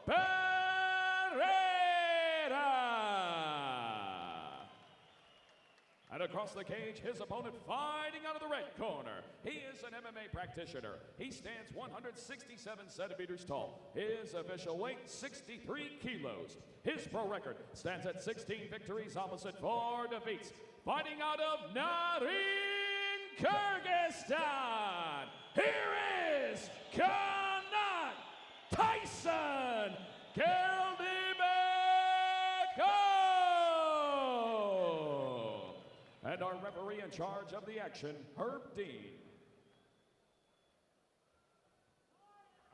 Pereyra. And across the cage, his opponent fighting out of the red corner. He is an MMA practitioner. He stands 167 centimeters tall. His official weight, 63 kilos. His pro record stands at 16 victories, opposite 4 defeats. Fighting out of Narin, Kyrgyzstan. Here is Kanat Tyson Keldibekov. And our referee in charge of the action, Herb Dean.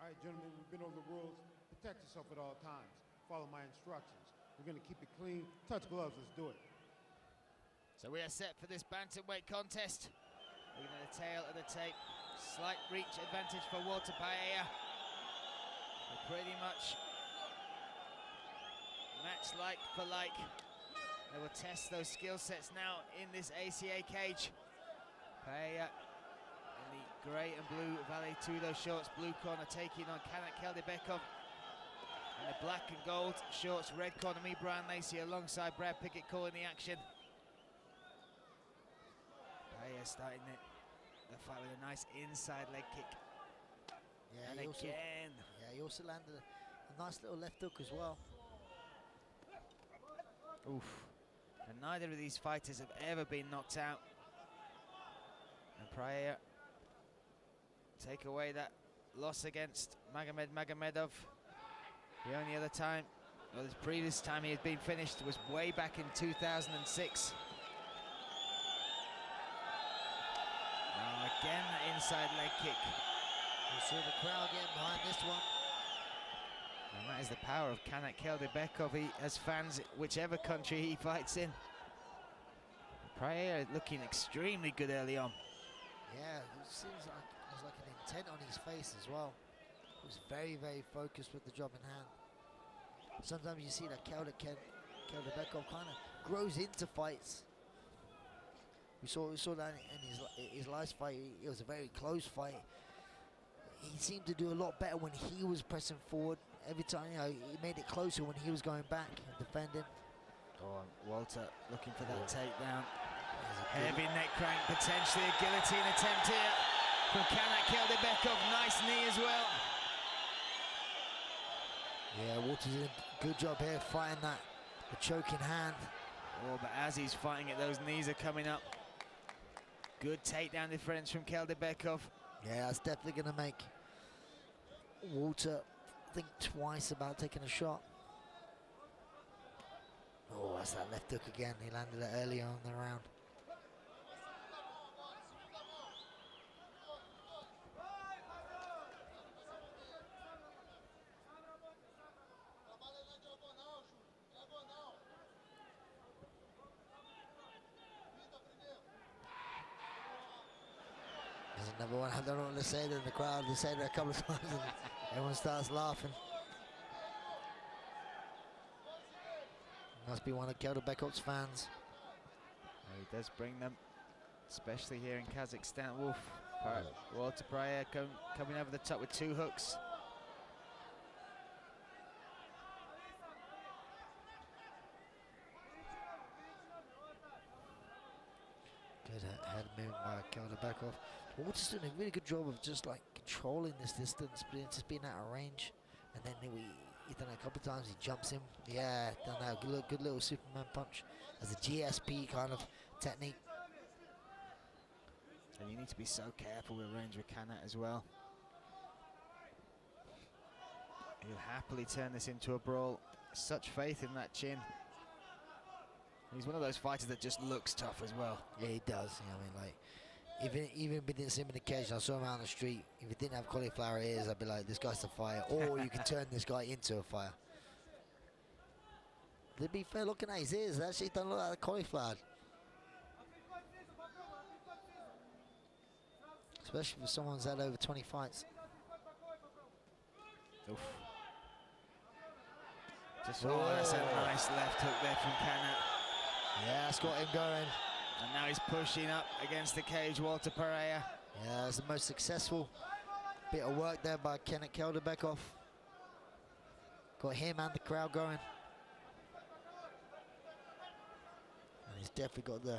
All right, gentlemen, we've been over the rules. Protect yourself at all times. Follow my instructions. We're going to keep it clean. Touch gloves. Let's do it. So we are set for this bantamweight contest. Looking at the tail of the tape. Slight reach advantage for Uolter. Pretty much match like for like. They will test those skill sets now in this ACA cage. Pereyra in the grey and blue Vale Tudo shorts, blue corner taking on Kanat Keldibekov. In the black and gold shorts, red corner, me, Brian Lacey, alongside Brad Pickett calling the action. Pereyra starting the fight with a nice inside leg kick. Yeah, And he again. he also landed a nice little left hook as well. Oof. And neither of these fighters have ever been knocked out. And Pereyra take away that loss against Magomedov. The only other time, well, the previous time he had been finished was way back in 2006. Now again, the inside leg kick. You see the crowd getting behind this one. And that is the power of Kanat Keldibekov. He has fans whichever country he fights in. Pereyra looking extremely good early on. Yeah, it seems like there's like an intent on his face as well. He was very, very focused with the job in hand. Sometimes you see that Keldibekov kind of grows into fights. We saw that in his last fight. It was a very close fight. He seemed to do a lot better when he was pressing forward. Every time, you know, he made it closer when he was going back and defending. Oh, Uolter looking for that takedown. Heavy neck crank, potentially a guillotine attempt here from Kanat Keldibekov. Nice knee as well. Yeah, Uolter did a good job here fighting that, the choking hand. Oh, but as he's fighting it, those knees are coming up. Good takedown difference from Keldibekov. Yeah, that's definitely going to make Uolter think twice about taking a shot. Oh, that's that left hook again. He landed it earlier on the round. There's another one. I don't know what to say in the crowd. They say it a couple of times and everyone starts laughing. Must be one of Keldibekov's fans. He does bring them, especially here in Kazakhstan. Uolter Pereyra coming over the top with 2 hooks. Good head movement by Keldibekov. Uolter's doing a really good job of just like controlling this distance, but just being out of range. And then he done it a couple of times. He jumps in. Yeah, done that good little Superman punch as a GSP kind of technique. And you need to be so careful with range with Kanat as well. He'll happily turn this into a brawl. Such faith in that chin. He's one of those fighters that just looks tough as well. Yeah, he does. You know, I mean, like, even if we didn't see him in the cage, I saw him out on the street. If he didn't have cauliflower ears, I'd be like, this guy's a fighter. Or you can turn this guy into a fighter. To be fair, looking at his ears, they actually don't look like cauliflower. Especially if someone's had over 20 fights. Oof. Just, oh, that's a nice left hook there from Kanat. Yeah, that's got him going. And now he's pushing up against the cage, Uolter Pereyra. Yeah, that's the most successful bit of work there by Kanat Keldibekov. Got him and the crowd going. And he's definitely got the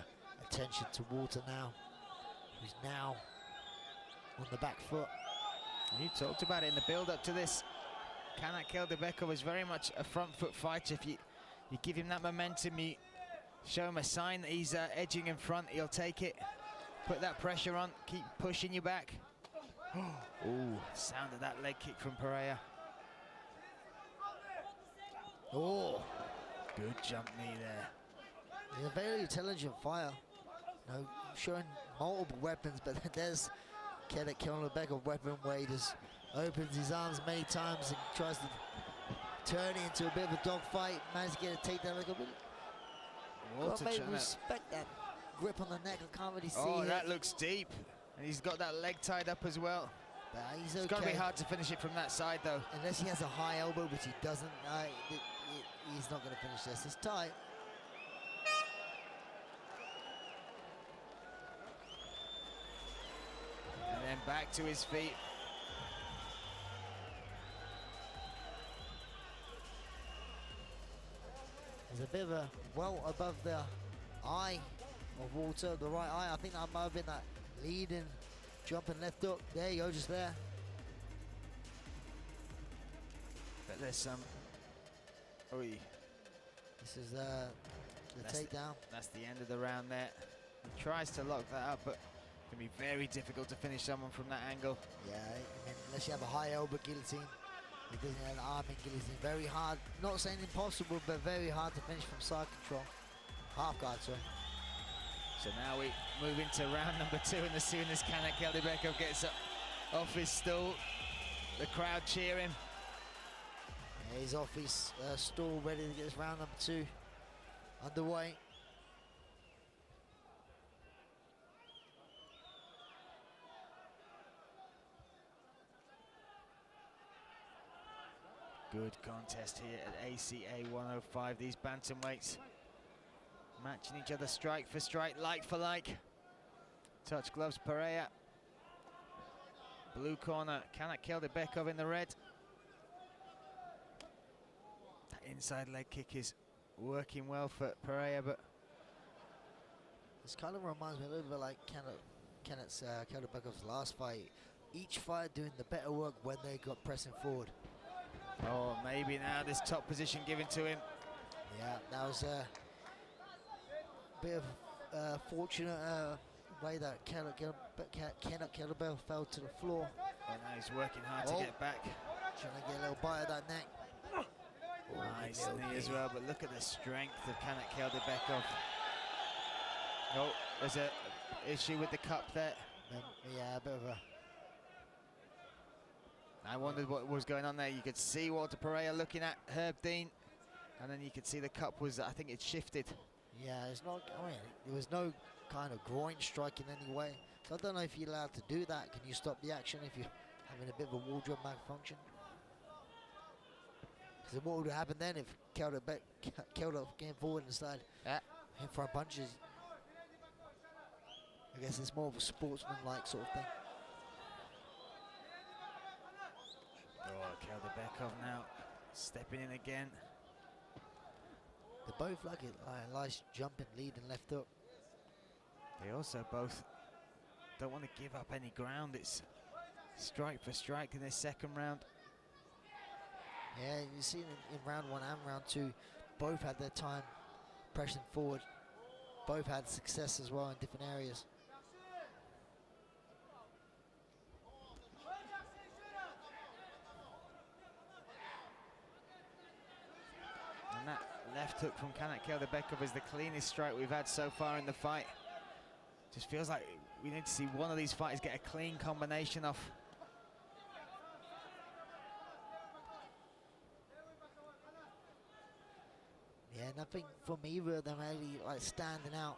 attention to Uolter now, who's now on the back foot. You talked about it in the build-up to this. Kanat Keldibekov is very much a front foot fighter. If you give him that momentum, you show him a sign that he's edging in front, he'll take it. Put that pressure on, keep pushing you back. Ooh, sound of that leg kick from Pereyra. Oh, good jump knee there. He's a very intelligent fighter. You know, showing multiple weapons, but there's Kanat Keldibekov weapon where he just opens his arms many times and tries to turn it into a bit of a dogfight. Managed to get a takedown. Like a bit. Uolter Maybe respect that grip on the neck. I can't really see. Oh, it. that looks deep. And he's got that leg tied up as well. But he's okay. It's got to be hard to finish it from that side, though. Unless he has a high elbow, which he doesn't. He's not going to finish this. It's tight. And then back to his feet. There's a bit of a welt above the eye of Uolter, the right eye. I think that might have been that leading, jumping left hook. There you go, just there. But there's some. Oi. This is the takedown. That's the end of the round there. He tries to lock that up, but it can be very difficult to finish someone from that angle. Yeah, I mean, unless you have a high elbow guillotine. He doesn't have an arming guillotine. Very hard, not saying impossible, but very hard to finish from side control. Half guard, sorry. So now we move into round number 2, and as soon as Kanat Keldibekov gets up off his stool, the crowd cheering. Yeah, he's off his stool, ready to get his round number 2 underway. Good contest here at ACA 105. These bantamweights matching each other strike for strike, like for like. Touch gloves, Pereyra. Blue corner, Kanat Keldibekov in the red. That inside leg kick is working well for Pereyra, but this kind of reminds me a little bit like Kanat Keldibekov's last fight. Each fighter doing the better work when they got pressing forward. oh, maybe now this top position given to him. Yeah, that was a bit of fortunate way that Kanat Keldibekov fell to the floor. Oh, now he's working hard to get back. Trying to get a little bite of that neck. Nice knee as well, but look at the strength of Kanat Keldibekov. Oh, there's a issue with the cup there. Yeah, a bit of a... I wondered what was going on there. You could see Walter Pereyra looking at Herb Dean, and then you could see the cup was, I think it shifted. Yeah, it's not, I mean, there was no kind of groin strike in any way. So I don't know if you're allowed to do that. Can you stop the action if you're having a bit of a wardrobe malfunction? Because what would happen then if Kelder came forward and started in front punches? I guess it's more of a sportsman-like sort of thing. Oh, Keldibekov now stepping in again. They both like it. Nice jumping lead and left hook. They also both don't want to give up any ground. It's strike for strike in this second round. Yeah, you see in round 1 and round 2, both had their time pressing forward. Both had success as well in different areas. And that left hook from Kanat Keldibekov is the cleanest strike we've had so far in the fight. Just feels like we need to see one of these fighters get a clean combination off. Yeah, nothing from either of them really like standing out.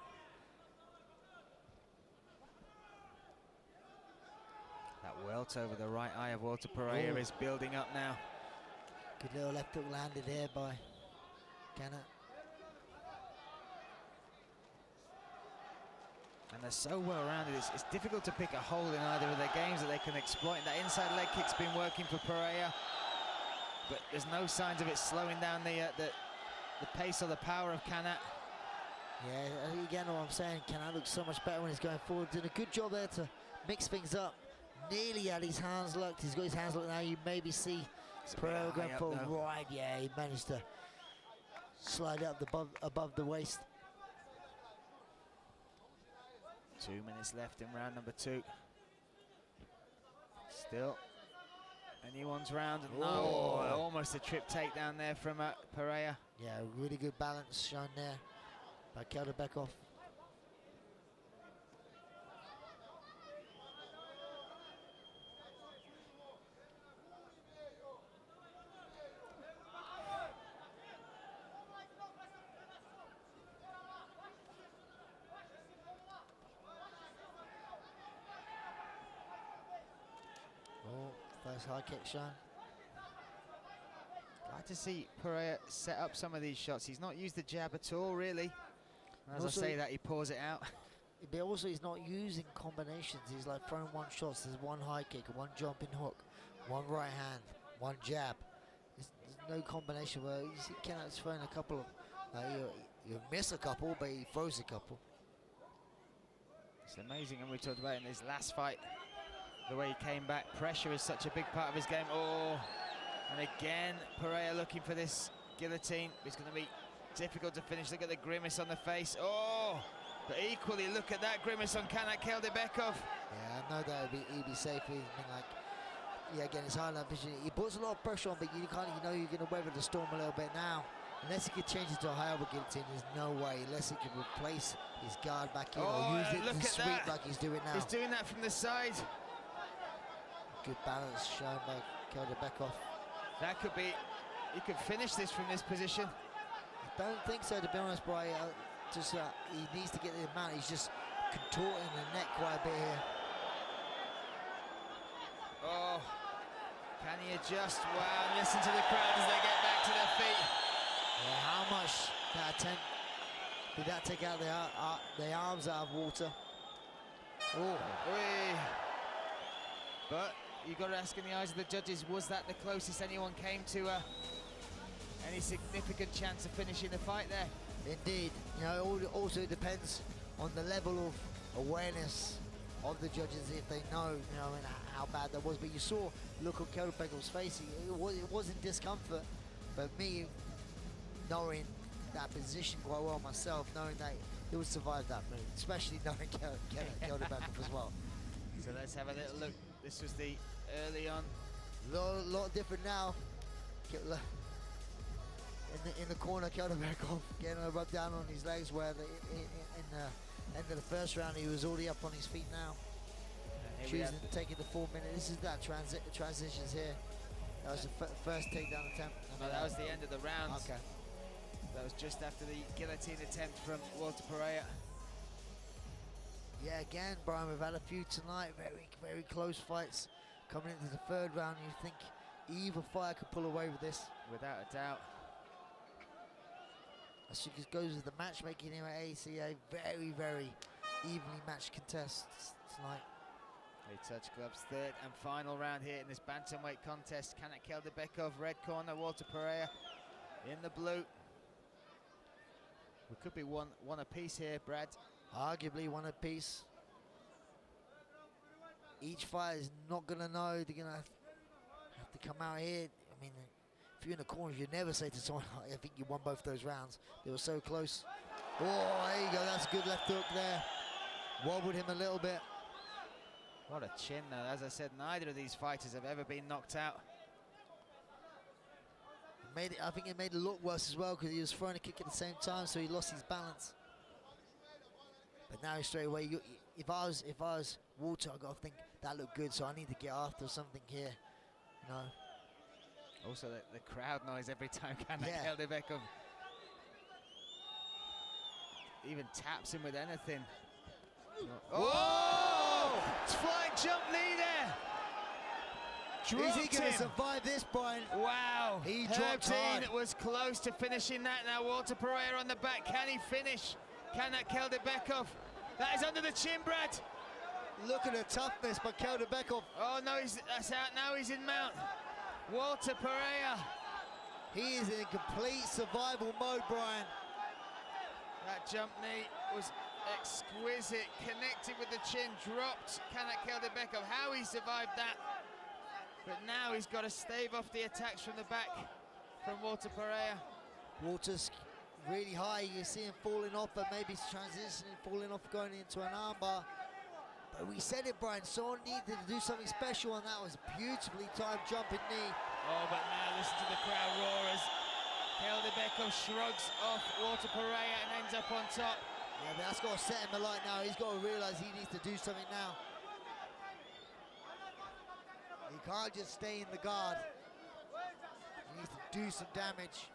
That welt over the right eye of Walter Pereyra is building up now. Good little left hook landed there by Kanat. And they're so well rounded, it's difficult to pick a hole in either of their games that they can exploit. That inside leg kick's been working for Pereyra. but there's no signs of it slowing down the pace or the power of Kanat. Yeah, again, what I'm saying, Kanat looks so much better when he's going forward. Did a good job there to mix things up. Nearly had his hands locked. He's got his hands locked now. You maybe see Pereyra going forward. Right, yeah, he managed to slide up above the waist. 2 minutes left in round number 2. Still anyone's round. No, almost a trip takedown there from Pereyra. Yeah, really good balance shown there by Keldibekov. First high kick shown. Glad to see Pereyra set up some of these shots. He's not used the jab at all, really. As also, I say that, he pours it out. But also, he's not using combinations. He's like throwing one shot. There's one high kick, one jumping hook, one right hand, one jab. There's no combination where you see Kanat's throwing a couple of. You miss a couple, but he throws a couple. It's amazing, and we talked about it in his last fight. The way he came back, pressure is such a big part of his game. Oh, and again, Pereyra looking for this guillotine. It's going to be difficult to finish. Look at the grimace on the face. Oh, but equally, look at that grimace on Kanat Keldibekov. Yeah, I know that he'd be safe. He's been like, yeah, again, it's hard enough vision. He puts a lot of pressure on, but you kind of, you know, you're going to weather the storm a little bit now. Unless he could change it to a high elbow guillotine, there's no way. Unless he could replace his guard back in or use it to sweep like he's doing now. He's doing that from the side. Good balance shown by Keldibekov. That could be, he could finish this from this position. I don't think so, to be honest, Brian. He needs to get the amount. He's just contorting the neck quite a bit here. Oh, can he adjust? Wow, listen to the crowd as they get back to their feet. Yeah, how much that attempt did that take out the arms out of Uolter? Oh. But you've got to ask in the eyes of the judges, was that the closest anyone came to any significant chance of finishing the fight there? Indeed. You know, it also depends on the level of awareness of the judges, if they know, you know, and how bad that was. But you saw, look at Keldibekov's face. It wasn't discomfort, but me knowing that position quite well myself, knowing that he would survive that move, especially knowing Keldibekov as well. So let's have a little look. This was the early on. A lot different now. In the corner, Keldibekov getting a rub down on his legs, where in the end of the first round he was already up on his feet now. Choosing to take it to 4 minutes. This is that transitions here. That was the first takedown attempt. No, that was the end of the round. Okay. That was just after the guillotine attempt from Uolter Pereyra. Yeah, again, Brian, we've had a few tonight, very, very close fights. Coming into the third round, you think either fighter could pull away with this. Without a doubt. As she just goes with the matchmaking here at ACA, very, very evenly matched contests tonight. They touch gloves. Third and final round here in this bantamweight contest. Kanat Keldibekov, red corner, Uolter Pereyra in the blue. We could be one apiece here, Brad. Arguably one apiece. Each fighter is not going to know. They're going to have to come out here. I mean, if you're in the corners, you never say to someone, I think you won both those rounds. They were so close. Oh, there you go. That's a good left hook there. Wobbled him a little bit. What a chin, though. As I said, neither of these fighters have ever been knocked out. I think it made it look worse as well, because he was throwing a kick at the same time, so he lost his balance. But now straight away, if I was Uolter, I got to think that looked good, so I need to get after something here. You know. Also, the crowd noise every time Keldibekov even taps him with anything. Oh! It's flying jump knee there. Is he going to survive this, Brian? Wow. He dropped hard. Was close to finishing that. Now Uolter Pereyra on the back. Can he finish? Kanat Keldibekov. That is under the chin, Brad. Look at the toughness by Keldibekov. Oh no, that's out now. He's in mount. Uolter Pereyra He is in complete survival mode, Brian. That jump knee was exquisite, connected with the chin, dropped Kanat Keldibekov. How he survived that. But now he's got to stave off the attacks from the back from Uolter Pereyra. Uolter's really high. You see him falling off, but maybe he's transitioning, falling off, going into an armbar. But we said it, Brian, someone needed to do something special, and that was a beautifully timed jumping knee. Oh, but now listen to the crowd roar as Keldibekov shrugs off Uolter Pereyra and ends up on top. Yeah, but that's got to set him alight now. He's got to realise he needs to do something now. He can't just stay in the guard. He needs to do some damage.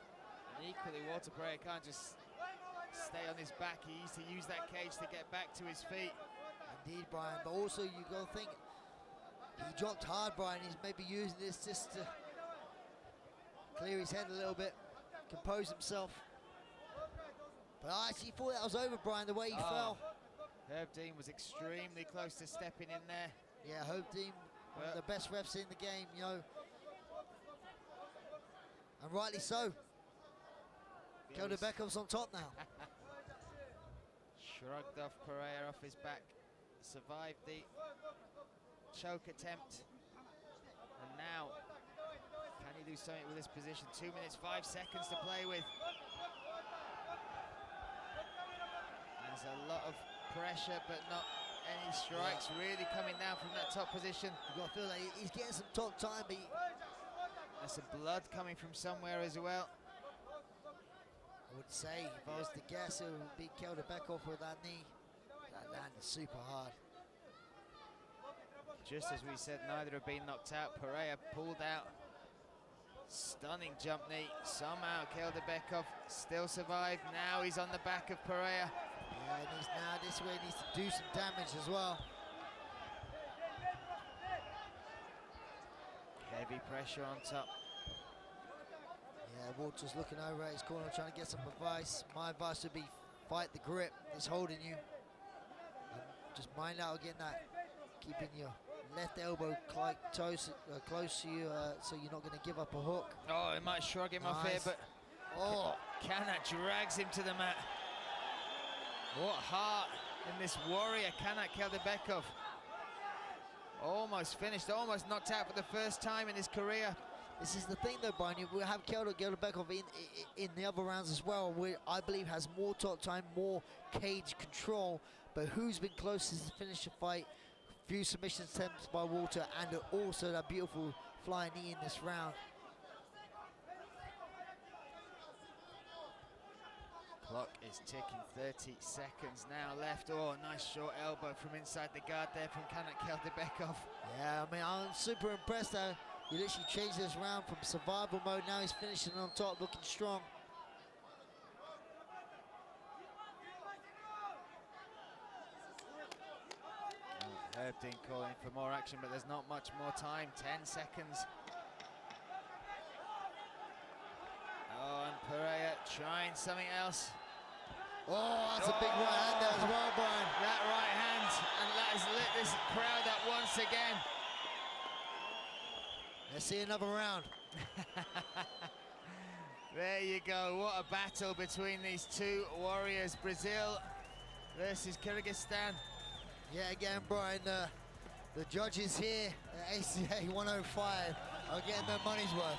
And equally, Uolter Pereyra can't just stay on his back. He needs to use that cage to get back to his feet. Indeed, Brian, but also you got to think, he dropped hard, Brian. He's maybe using this just to clear his head a little bit, compose himself. But I actually thought that was over, Brian, the way he fell. Herb Dean was extremely close to stepping in there. Yeah, Herb Dean, one of the best refs in the game, you know. And rightly so. Keldibekov's on top now. Shrugged off Pereyra off his back. Survived the choke attempt. And now, can he do something with this position? 2 minutes, 5 seconds to play with. There's a lot of pressure, but not any strikes really coming down from that top position. You've got to feel like he's getting some top time, but there's some blood coming from somewhere as well. I would say, if I was to guess, it would be Keldibekov with that knee. That landed super hard. Just as we said, neither have been knocked out. Pereyra pulled out. Stunning jump knee. Somehow Keldibekov still survived. Now he's on the back of Pereyra. Yeah, and he's now this way needs to do some damage as well. Heavy pressure on top. Yeah, Uolter's looking over at his corner, trying to get some advice. My advice would be fight the grip that's holding you. And just mind out again that keeping your left elbow close to you, so you're not going to give up a hook. Oh, he might shrug him off here, but Kanat drags him to the mat. What heart in this warrior, Kanat Keldibekov. Almost finished, almost knocked out for the first time in his career. This is the thing though, Brian, we have Keldibekov in the other rounds as well, where I believe has more top time, more cage control, but who's been closest to finish the fight? Few submission attempts by Uolter, and also that beautiful flying knee in this round. Clock is ticking, 30 seconds now left. Oh, nice short elbow from inside the guard there from Kanat Keldibekov. Yeah, I mean, I'm super impressed though. He literally changed this round from survival mode. Now he's finishing on top, looking strong. Herb Dean calling for more action, but there's not much more time. 10 seconds. Oh, and Pereyra trying something else. Oh, that's a big right hand there as well, Brian. That right hand, and that has lit this crowd up once again. Let's see another round. There you go. What a battle between these two warriors. Brazil versus Kyrgyzstan. Yeah, again, Brian, the judges here at ACA 105 are getting their money's worth.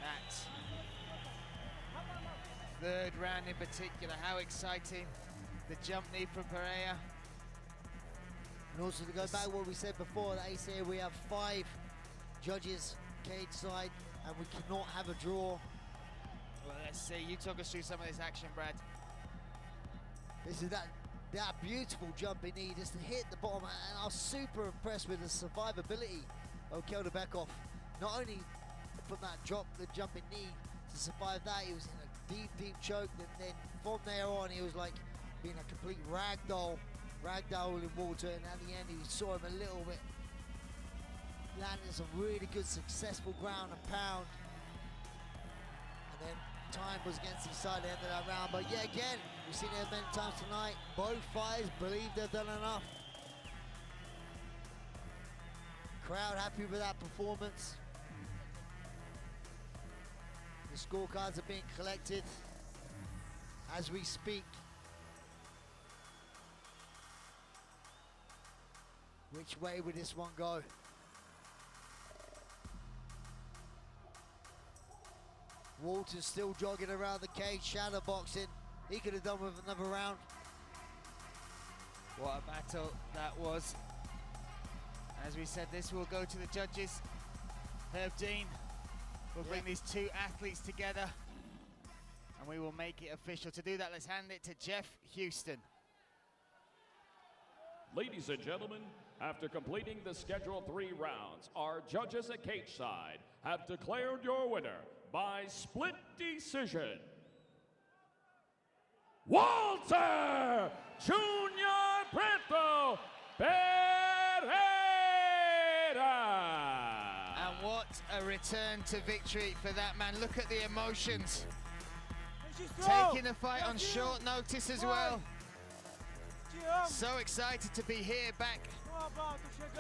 That third round in particular, how exciting. The jump knee from Pereyra. And also to go back to what we said before, at ACA we have 5 judges cage side, and we cannot have a draw. Well, let's see. You talk us through some of this action, Brad. This is that beautiful jumping knee just to hit the bottom, and I was super impressed with the survivability of Keldibekov. Not only from that drop, the jumping knee, to survive that, he was in a deep choke, and then from there on, he was like being a complete ragdoll in Uolter, and at the end, he saw him a little bit, landing some really good, successful ground and pound, and then time was against his side at the end of that round. But yeah, again, we've seen it many times tonight. Both fighters believe they've done enough. Crowd happy with that performance. The scorecards are being collected as we speak. Which way would this one go? Walter's still jogging around the cage, shadow boxing. He could have done with another round. What a battle that was. As we said, this will go to the judges. Herb Dean will bring these two athletes together and we will make it official. To do that, let's hand it to Jeff Houston. Ladies and gentlemen, after completing the scheduled 3 rounds, our judges at cage side have declared your winner by split decision. Walter Junior Prieto Pereyra. And what a return to victory for that man. Look at the emotions. Taking the fight on short notice as well. So excited to be here back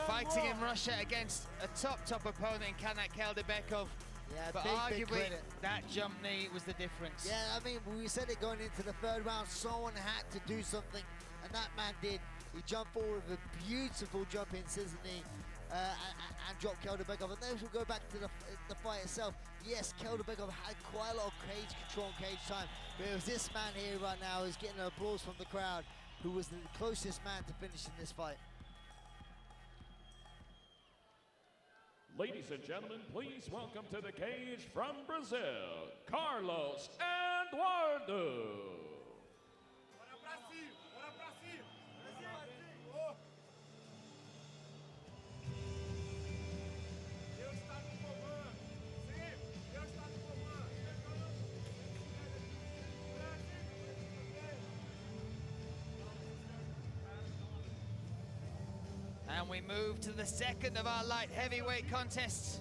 fighting in Russia against a top opponent in Kanat Keldibekov. Yeah, but big arguably credit. that jump knee was the difference. Yeah, I mean, we said it going into the 3rd round, someone had to do something, and that man did. He jumped forward with a beautiful jump in scissor knee and dropped Keldibekov. And then we'll go back to the fight itself. Yes, Keldibekov had quite a lot of cage control and cage time, but it was this man here right now who's getting applause from the crowd, who was the closest man to finishing this fight. Ladies and gentlemen, please welcome to the cage from Brazil, Carlos Eduardo. And we move to the 2nd of our light heavyweight contests.